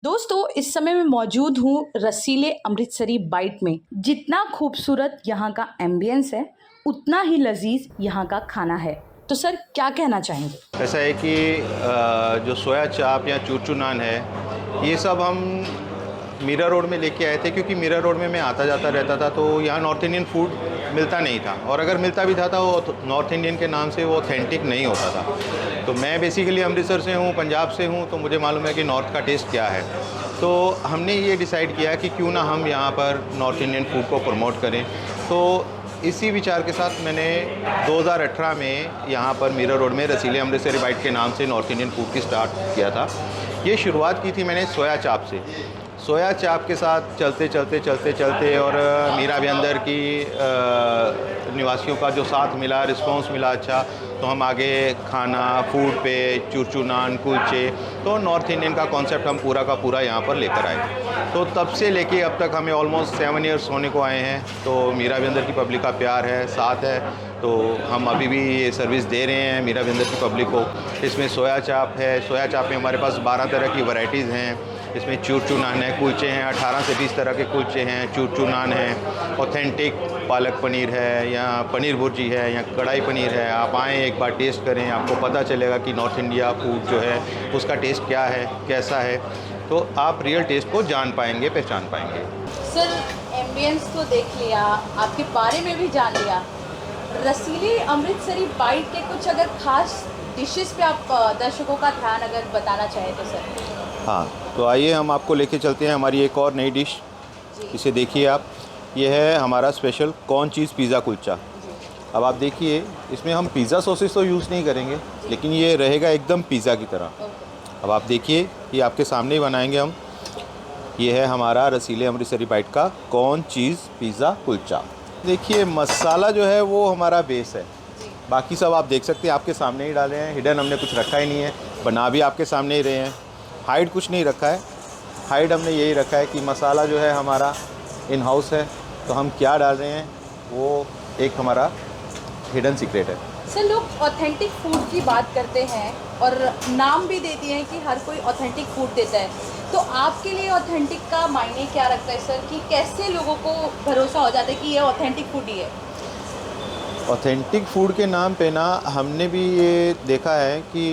दोस्तों इस समय मैं मौजूद हूँ रसीले अमृतसरी बाइट में। जितना खूबसूरत यहाँ का एम्बियंस है उतना ही लजीज यहाँ का खाना है। तो सर क्या कहना चाहेंगे? ऐसा है कि जो सोया चाप या चूरचू नान है, ये सब हम मीरा रोड में लेके आए थे, क्योंकि मीरा रोड में मैं आता जाता रहता था, तो यहाँ नॉर्थ इंडियन फूड मिलता नहीं था, और अगर मिलता भी था तो वो नॉर्थ इंडियन के नाम से वो ऑथेंटिक नहीं होता था। तो मैं बेसिकली अमृतसर से हूँ, पंजाब से हूँ, तो मुझे मालूम है कि नॉर्थ का टेस्ट क्या है। तो हमने ये डिसाइड किया कि क्यों ना हम यहाँ पर नॉर्थ इंडियन फूड को प्रमोट करें। तो इसी विचार के साथ मैंने 2018 में यहाँ पर मीरा रोड में रसीले अमृतसरी बाइट के नाम से नॉर्थ इंडियन फूड की स्टार्ट किया था। ये शुरुआत की थी मैंने सोया चाप से। सोया चाप के साथ चलते और मीरा व्यंदर की निवासियों का जो साथ मिला, रिस्पांस मिला अच्छा, तो हम आगे खाना फूड पे चूरचू नान कुलचे, तो नॉर्थ इंडियन का कॉन्सेप्ट हम पूरा का पूरा यहाँ पर लेकर आए। तो तब से लेके अब तक हमें ऑलमोस्ट 7 ईयर्स होने को आए हैं। तो मीरा व्यंदर की पब्लिक का प्यार है, साथ है, तो हम अभी भी ये सर्विस दे रहे हैं मीरा व्यंदर की पब्लिक को। इसमें सोया चाप है, सोया चाप में हमारे पास 12 तरह की वैरायटीज़ हैं। इसमें चूरचू नान है, कुलचे हैं, 18 से 20 तरह के कुलचे हैं, चूरचू नान है, ऑथेंटिक पालक पनीर है, या पनीर भुर्जी है, या कढ़ाई पनीर है। आप आएँ एक बार टेस्ट करें, आपको पता चलेगा कि नॉर्थ इंडिया फूड जो है उसका टेस्ट क्या है, कैसा है। तो आप रियल टेस्ट को जान पाएंगे, पहचान पाएंगे। सर एम्बियंस तो देख लिया, आपके बारे में भी जान लिया। रसीले अमृतसरी बाइट के कुछ अगर खास डिशेस पे आप दर्शकों का ध्यान अगर बताना चाहें तो सर। हाँ, तो आइए हम आपको लेके चलते हैं हमारी एक और नई डिश। इसे देखिए आप, ये है हमारा special corn cheese pizza kulcha. अब आप देखिए, इसमें हम पिज़्ज़ा सॉसेस तो यूज़ नहीं करेंगे, लेकिन ये रहेगा एकदम पिज़्ज़ा की तरह। अब आप देखिए, ये आपके सामने ही बनाएंगे हम। ये है हमारा रसीले अमृतसरी बाइट का कॉर्न चीज़ पिज़्ज़ा कुलचा। देखिए मसाला जो है वो हमारा बेस है, बाकी सब आप देख सकते हैं आपके सामने ही डाले हैं। हिडन हमने कुछ रखा ही नहीं है, बना भी आपके सामने ही रहे हैं। हाइड कुछ नहीं रखा है, हाइड हमने यही रखा है कि मसाला जो है हमारा इन हाउस है, तो हम क्या डाल रहे हैं वो एक हमारा हिडन सीक्रेट है। सर लोग ऑथेंटिक फूड की बात करते हैं और नाम भी दे दिए हैं कि हर कोई ऑथेंटिक फूड देता है, तो आपके लिए ऑथेंटिक का मायने क्या रखता है सर, कि कैसे लोगों को भरोसा हो जाता है कि ये ऑथेंटिक फूड ही है? ऑथेंटिक फूड के नाम पे ना हमने भी ये देखा है कि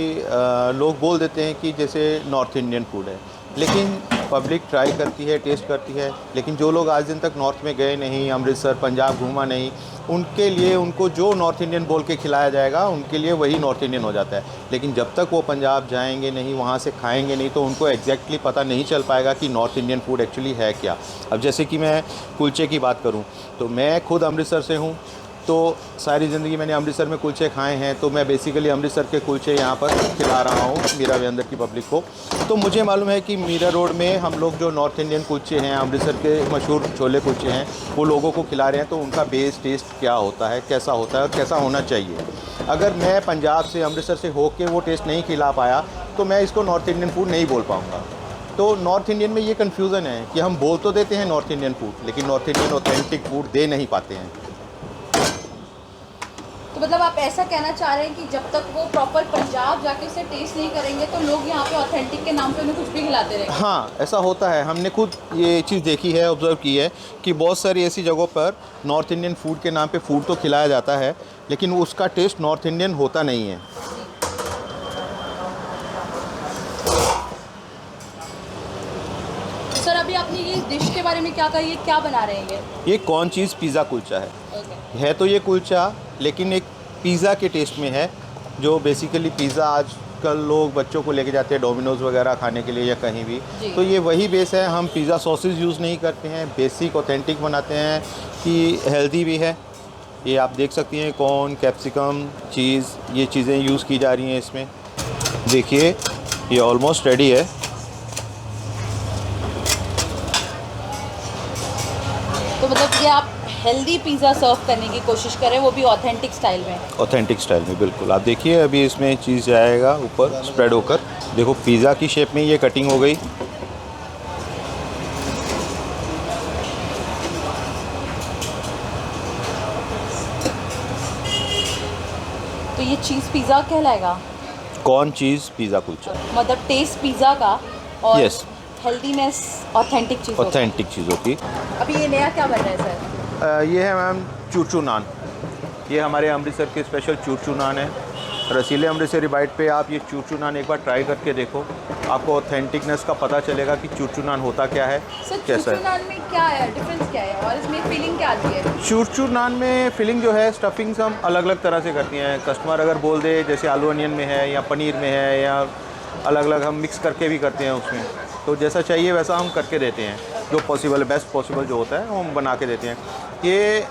लोग बोल देते हैं कि जैसे नॉर्थ इंडियन फूड है, लेकिन पब्लिक ट्राई करती है, टेस्ट करती है, लेकिन जो लोग आज दिन तक नॉर्थ में गए नहीं, अमृतसर पंजाब घूमा नहीं, उनके लिए उनको जो नॉर्थ इंडियन बोल के खिलाया जाएगा उनके लिए वही नॉर्थ इंडियन हो जाता है। लेकिन जब तक वो पंजाब जाएंगे नहीं, वहाँ से खाएंगे नहीं, तो उनको एग्जैक्टली पता नहीं चल पाएगा कि नॉर्थ इंडियन फूड एक्चुअली है क्या। अब जैसे कि मैं कुलचे की बात करूँ, तो मैं खुद अमृतसर से हूँ, तो सारी ज़िंदगी मैंने अमृतसर में कुलचे खाए हैं, तो मैं बेसिकली अमृतसर के कुलचे यहाँ पर खिला रहा हूँ मीरा व्यंदर की पब्लिक को। तो मुझे मालूम है कि मीरा रोड में हम लोग जो नॉर्थ इंडियन कुलचे हैं, अमृतसर के मशहूर छोले कुलचे हैं, वो लोगों को खिला रहे हैं, तो उनका बेस टेस्ट क्या होता है, कैसा होता है और कैसा होना चाहिए। अगर मैं पंजाब से अमृतसर से होके वो टेस्ट नहीं खिला पाया, तो मैं इसको नॉर्थ इंडियन फूड नहीं बोल पाऊँगा। तो नॉर्थ इंडियन में ये कन्फ्यूज़न है कि हम बोल तो देते हैं नॉर्थ इंडियन फूड, लेकिन नॉर्थ इंडियन ऑथेंटिक फूड दे नहीं पाते हैं। तो मतलब आप ऐसा कहना चाह रहे हैं कि जब तक वो प्रॉपर पंजाब जाके उसे टेस्ट नहीं करेंगे तो लोग यहाँ पे ऑथेंटिक के नाम पे उन्हें कुछ भी खिलाते रहेंगे? हाँ, ऐसा होता है। हमने खुद ये चीज़ देखी है, ऑब्ज़र्व की है कि बहुत सारी ऐसी जगहों पर नॉर्थ इंडियन फूड के नाम पे फूड तो खिलाया जाता है, लेकिन उसका टेस्ट नॉर्थ इंडियन होता नहीं है। सर अभी आपने ये डिश के बारे में क्या कहा, ये क्या बना रहे हैं? ये कॉर्न चीज़ पिज़्ज़ा कुलचा है। है तो ये कुलचा, लेकिन एक पिज़्ज़ा के टेस्ट में है, जो बेसिकली पिज़्ज़ा आजकल लोग बच्चों को लेके जाते हैं डोमिनोज़ वगैरह खाने के लिए या कहीं भी, तो ये वही बेस है। हम पिज़्ज़ा सॉसेस यूज़ नहीं करते हैं, बेसिक ऑथेंटिक बनाते हैं कि हेल्दी भी है। ये आप देख सकती हैं, कॉर्न, कैप्सिकम, चीज़, ये चीज़ें यूज़ की जा रही हैं इसमें। देखिए ये ऑलमोस्ट रेडी है। तो मतलब ये आप हेल्दी पिज़्ज़ा सर्व करने की कोशिश करें, वो भी ऑथेंटिक स्टाइल में? ऑथेंटिक स्टाइल में, बिल्कुल। आप देखिए अभी इसमें चीज़ जाएगा ऊपर स्प्रेड होकर। देखो पिज़्ज़ा की शेप में ये कटिंग हो गई। तो ये चीज़ पिज़्ज़ा कहलाएगा? कॉर्न चीज़ पिज़्ज़ा कुलचा, मतलब टेस्ट पिज़्ज़ा का और यस, हेल्दीनेस ऑथेंटिक चीज़ होती ऑथेंटिक चीज़ों की। है। अभी ये नया क्या बन रहा है सर? ये है मैम चूरचू नान। ये हमारे अमृतसर के स्पेशल चूरचू नान है। रसीले अमृतसरी बाइट पे आप ये चूरचू नान एक बार ट्राई करके देखो, आपको ऑथेंटिकनेस का पता चलेगा कि चूरचू नान होता क्या है, सर कैसा चूचू है। नान में क्या है, डिफरेंस क्या है और इसमें फीलिंग क्या आती है? चूरचू नान में फिलिंग जो है, स्टफिंग्स हम अलग अलग तरह से करती हैं। कस्टमर अगर बोल दे जैसे आलू अनियन में है या पनीर में है या अलग अलग हम मिक्स करके भी करते हैं उसमें, तो जैसा चाहिए वैसा हम करके देते हैं। जो पॉसिबल है, बेस्ट पॉसिबल जो होता है वो हम बना के देते हैं। ये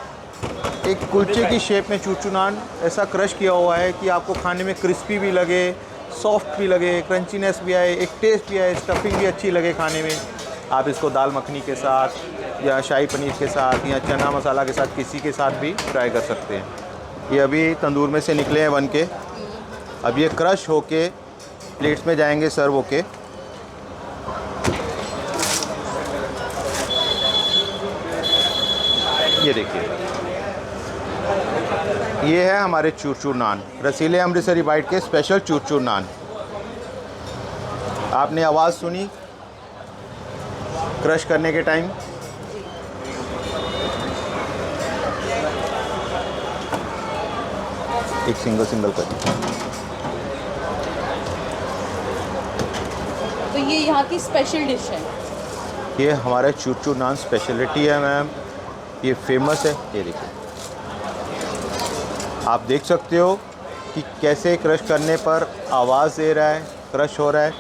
एक कुलचे की शेप में चूरचू नान ऐसा क्रश किया हुआ है कि आपको खाने में क्रिस्पी भी लगे, सॉफ्ट भी लगे, क्रंचीनेस भी आए, एक टेस्ट भी आए, स्टफिंग भी अच्छी लगे खाने में। आप इसको दाल मखनी के साथ या शाही पनीर के साथ या चना मसाला के साथ किसी के साथ भी ट्राई कर सकते हैं। ये अभी तंदूर में से निकले हैं बन के, अब ये क्रश होके प्लेट्स में जाएंगे सर्व होके। ये देखिए, ये है हमारे चूरचूर नान, रसीले अमृतसरी बाइट के स्पेशल चूरचूर नान। आपने आवाज़ सुनी क्रश करने के टाइम। एक सिंगल सिंगल कर। तो ये यहाँ की स्पेशल डिश है। ये हमारा चूरचूर नान स्पेशलिटी है मैम, ये फेमस है। ये देखिए, आप देख सकते हो कि कैसे क्रश करने पर आवाज़ दे रहा है, क्रश हो रहा है,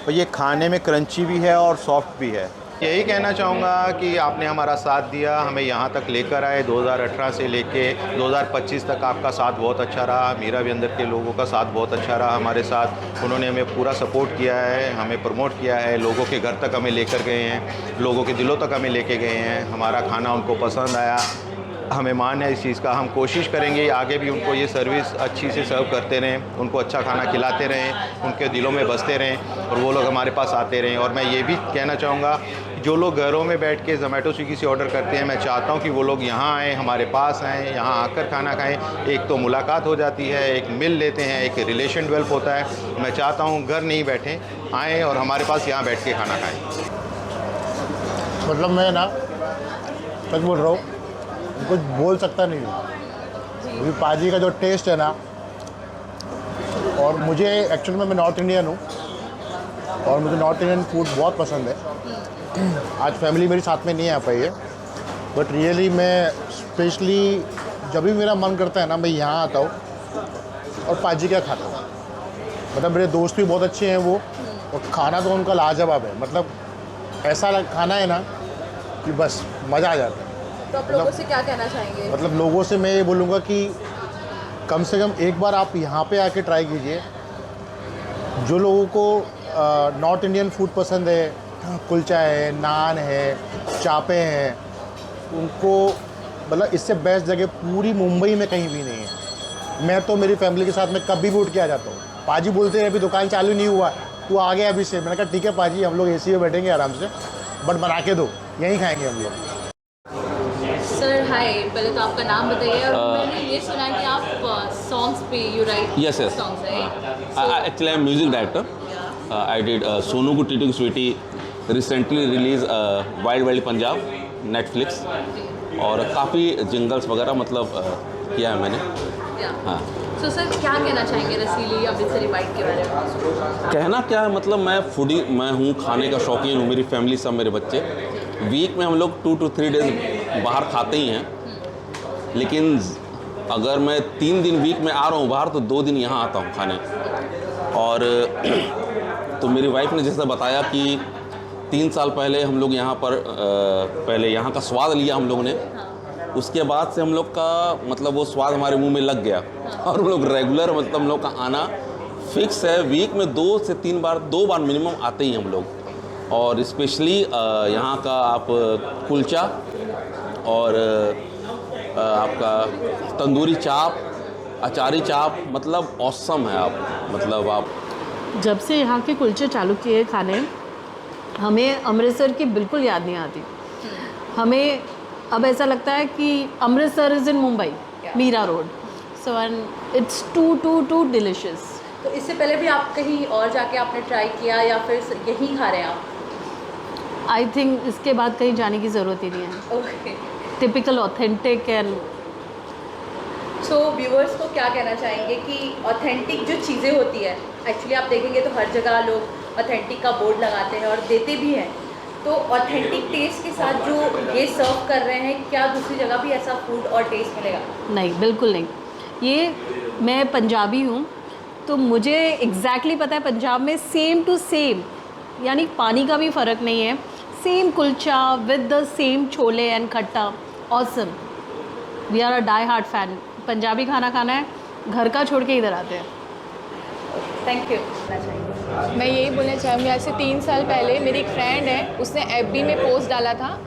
और ये खाने में क्रंची भी है और सॉफ्ट भी है। यही कहना चाहूँगा कि आपने हमारा साथ दिया, हमें यहाँ तक लेकर आए। 2018 से लेके 2025 तक आपका साथ बहुत अच्छा रहा। मीरा भी अंदर के लोगों का साथ बहुत अच्छा रहा हमारे साथ। उन्होंने हमें पूरा सपोर्ट किया है, हमें प्रमोट किया है, लोगों के घर तक हमें लेकर गए हैं, लोगों के दिलों तक हमें लेके गए हैं। हमारा खाना उनको पसंद आया, हमें मान है इस चीज़ का। हम कोशिश करेंगे आगे भी उनको ये सर्विस अच्छी से सर्व करते रहें, उनको अच्छा खाना खिलाते रहें, उनके दिलों में बसते रहें और वो लोग हमारे पास आते रहें। और मैं ये भी कहना चाहूँगा, जो लोग घरों में बैठ के ज़ोमैटो स्विगी से ऑर्डर करते हैं, मैं चाहता हूँ कि वो लोग यहाँ आएँ, हमारे पास आएँ, यहाँ आकर खाना खाएँ। एक तो मुलाकात हो जाती है, एक मिल लेते हैं, एक रिलेशन डेवलप होता है। मैं चाहता हूँ घर नहीं बैठें, आएँ और हमारे पास यहाँ बैठ के खाना खाएँ। मतलब मैं ना सच बोल रहा हूँ, कुछ बोल सकता नहीं हूँ अभी पाजी का जो टेस्ट है ना। और मुझे एक्चुअली में मैं नॉर्थ इंडियन हूँ और मुझे नॉर्थ इंडियन फूड बहुत पसंद है। आज फैमिली मेरी साथ में नहीं आ पाई है, बट रियली मैं स्पेशली जब भी मेरा मन करता है ना, मैं यहाँ आता हूँ और पाजी का खाता हूँ। मतलब मेरे दोस्त भी बहुत अच्छे हैं वो, और खाना तो उनका लाजवाब है। मतलब ऐसा खाना है ना कि बस मज़ा आ जाता है। तो आप लोगों से क्या कहना चाहेंगे? मतलब लोगों से मैं ये बोलूँगा कि कम से कम एक बार आप यहाँ पे आके ट्राई कीजिए। जो लोगों को नॉर्थ इंडियन फूड पसंद है, कुलचा है, नान है, चापे हैं, उनको मतलब इससे बेस्ट जगह पूरी मुंबई में कहीं भी नहीं है। मैं तो मेरी फैमिली के साथ में कभी भी उठ के आ जाता हूँ। पाजी बोलते हैं अभी दुकान चालू नहीं हुआ, तू आ गया अभी से। मैंने कहा ठीक है पाजी, हम लोग एसी में बैठेंगे आराम से, बट बना के दो, यहीं खाएंगे हम लोग। सर हाय, पहले तो आपका नाम बताइए। और मैंने ये सुना है कि आप सॉन्ग्स पे you right Yes. Songs right? Actually, I'm music director. I did Sonu Ko Titi Ko Sweetie recently release Wild Wild Punjab Netflix, और काफ़ी जिंगल्स वगैरह मतलब किया है मैंने। हाँ। सो सर क्या कहना चाहेंगे रसीली अमृतसरी बाइट के बारे में? कहना क्या है, मतलब मैं फूडी मैं हूँ, खाने का शौकीन हूँ, मेरी फैमिली सब मेरे बच्चे। वीक में हम लोग 2 to 3 डेज़ बाहर खाते ही हैं, लेकिन अगर मैं 3 दिन वीक में आ रहा हूँ बाहर तो 2 दिन यहाँ आता हूँ खाने। और तो मेरी वाइफ ने जैसा बताया कि 3 साल पहले हम लोग यहाँ पर पहले यहाँ का स्वाद लिया हम लोगों ने, उसके बाद से हम लोग का मतलब वो स्वाद हमारे मुंह में लग गया और हम लोग रेगुलर मतलब हम लोग का आना फिक्स है। वीक में 2 से 3 बार, 2 बार मिनिमम आते ही हम लोग। और स्पेशली यहाँ का आप कुलचा और आपका तंदूरी चाप, अचारी चाप, मतलब औसम है। आप मतलब आप जब से यहाँ के कुलचे चालू किए खाने, हमें अमृतसर की बिल्कुल याद नहीं आती। हमें अब ऐसा लगता है कि Amritsar is in Mumbai, Mira road. So and it's too delicious. तो इससे पहले भी आप कहीं और जाके आपने ट्राई किया या फिर यहीं खा रहे हैं आप? आई थिंक इसके बाद कहीं जाने की ज़रूरत ही नहीं है। Okay, typical authentic and so viewers को क्या कहना चाहेंगे कि ऑथेंटिक जो चीज़ें होती है, एक्चुअली आप देखेंगे तो हर जगह लोग ऑथेंटिक का बोर्ड लगाते हैं और देते भी हैं, तो ऑथेंटिक टेस्ट के साथ जो ये सर्व कर रहे हैं, क्या दूसरी जगह भी ऐसा फूड और टेस्ट मिलेगा? नहीं, बिल्कुल नहीं। ये मैं पंजाबी हूँ तो मुझे एग्जैक्टली पता है पंजाब में सेम टू सेम, यानी पानी का भी फ़र्क नहीं है, same kulcha with the same chole and khatta, awesome. We are a die hard fan. Punjabi खाना खाना है, घर का छोड़ के इधर आते हैं। Thank you. मैं यही बोलना चाहूँगी, आज से 3 साल पहले मेरी एक फ्रेंड है, उसने एफबी में पोस्ट डाला था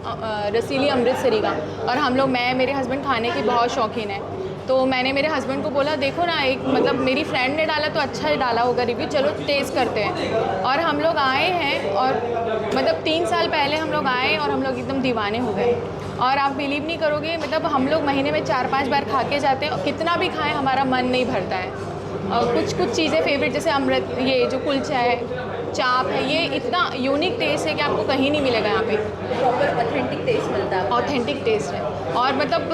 रसीली अमृतसरी का, और हम लोग, मैं मेरे हस्बैंड खाने की बहुत शौकीन है, तो मैंने मेरे हस्बैंड को बोला देखो ना, एक मतलब मेरी फ्रेंड ने डाला तो अच्छा ही डाला होगा रिव्यू, चलो टेस्ट करते हैं। और हम लोग आए हैं और मतलब 3 साल पहले हम लोग आए और हम लोग एकदम दीवाने हो गए। और आप बिलीव नहीं करोगे, मतलब हम लोग महीने में 4-5 बार खा के जाते हैं और कितना भी खाएं हमारा मन नहीं भरता है। और कुछ चीज़ें फेवरेट जैसे अमृत, ये जो कुलचा है, चाप है, ये इतना यूनिक टेस्ट है कि आपको कहीं नहीं मिलेगा यहाँ पे। प्रॉपर ऑथेंटिक टेस्ट मिलता है। ऑथेंटिक टेस्ट है। और मतलब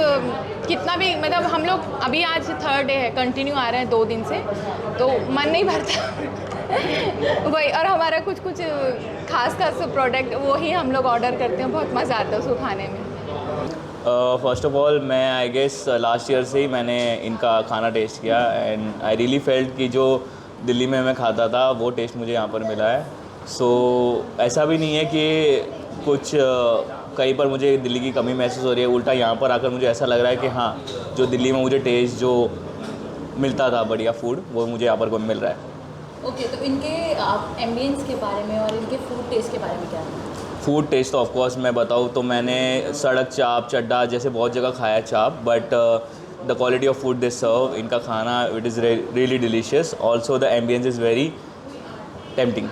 कितना भी, मतलब हम लोग अभी आज 3rd डे है, कंटिन्यू आ रहे हैं 2 दिन से, तो मन नहीं भरता वही। और हमारा कुछ खास प्रोडक्ट वो ही हम लोग ऑर्डर करते हैं, बहुत मज़ा आता है उसको खाने में। फर्स्ट ऑफ ऑल मैं आई गेस लास्ट ईयर से ही मैंने इनका खाना टेस्ट किया एंड आई रियली फेल्ट कि जो दिल्ली में मैं खाता था वो टेस्ट मुझे यहाँ पर मिला है। सो ऐसा भी नहीं है कि कुछ कहीं पर मुझे दिल्ली की कमी महसूस हो रही है, उल्टा यहाँ पर आकर मुझे ऐसा लग रहा है कि हाँ, जो दिल्ली में मुझे टेस्ट जो मिलता था बढ़िया फूड, वो मुझे यहाँ पर मिल रहा है। ओके, तो इनके आप एम्बियंस के बारे में और इनके फूड टेस्ट के बारे में क्या है? फूड टेस्ट ऑफ कोर्स मैं बताऊँ तो मैंने सड़क चाप, चड्डा जैसे बहुत जगह खाया chaap, but the quality of food they serve, इनका खाना it is really delicious. Also the ambience is very tempting.